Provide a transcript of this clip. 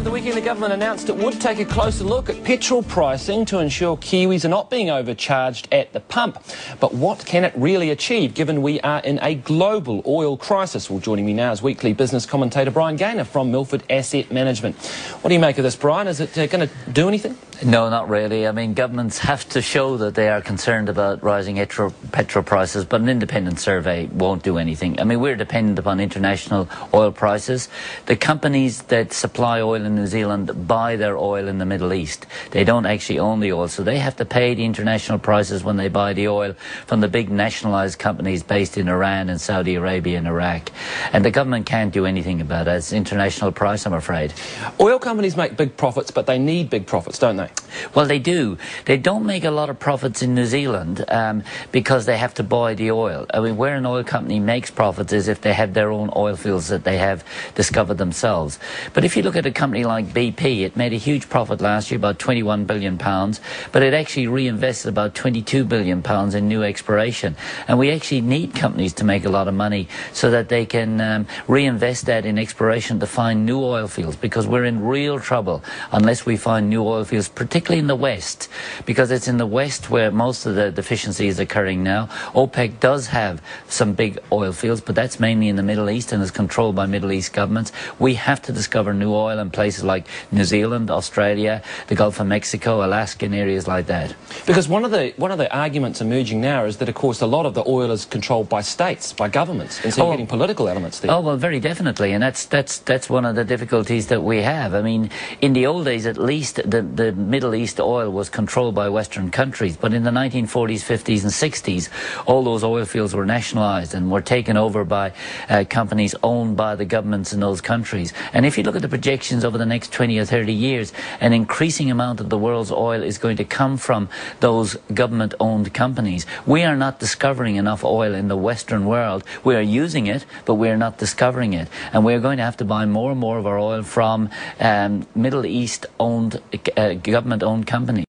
Over the weekend, the government announced it would take a closer look at petrol pricing to ensure Kiwis are not being overcharged at the pump. But what can it really achieve, given we are in a global oil crisis? Well, joining me now is weekly business commentator Brian Gaynor from Milford Asset Management. What do you make of this, Brian? Is it going to do anything? No, not really. I mean, governments have to show that they are concerned about rising petrol prices, but an independent survey won't do anything. I mean, we're dependent upon international oil prices. The companies that supply oil in New Zealand buy their oil in the Middle East. They don't actually own the oil, so they have to pay the international prices when they buy the oil from the big nationalised companies based in Iran and Saudi Arabia and Iraq. And the government can't do anything about it. It's international price, I'm afraid. Oil companies make big profits, but they need big profits, don't they? Well, they do. They don't make a lot of profits in New Zealand because they have to buy the oil. I mean, where an oil company makes profits is if they have their own oil fields that they have discovered themselves. But if you look at a company like BP, it made a huge profit last year, about £21 billion, but it actually reinvested about £22 billion in new exploration. And we actually need companies to make a lot of money so that they can reinvest that in exploration to find new oil fields, because we're in real trouble unless we find new oil fields, particularly in the West, because it's in the West where most of the deficiency is occurring now. OPEC does have some big oil fields, but that's mainly in the Middle East and is controlled by Middle East governments. We have to discover new oil in places like New Zealand, Australia, the Gulf of Mexico, Alaska, and areas like that. Because one of the arguments emerging now is that, of course, a lot of the oil is controlled by states, by governments, and so you're getting political elements there. Oh, well, very definitely, and that's one of the difficulties that we have. I mean, in the old days, at least, the Middle East oil was controlled by Western countries, but in the 1940s, 50s and 60s, all those oil fields were nationalised and were taken over by companies owned by the governments in those countries. And if you look at the projections over the next 20 or 30 years, an increasing amount of the world's oil is going to come from those government-owned companies. We are not discovering enough oil in the Western world. We are using it, but we are not discovering it. And we are going to have to buy more and more of our oil from Middle East-owned, government-owned companies.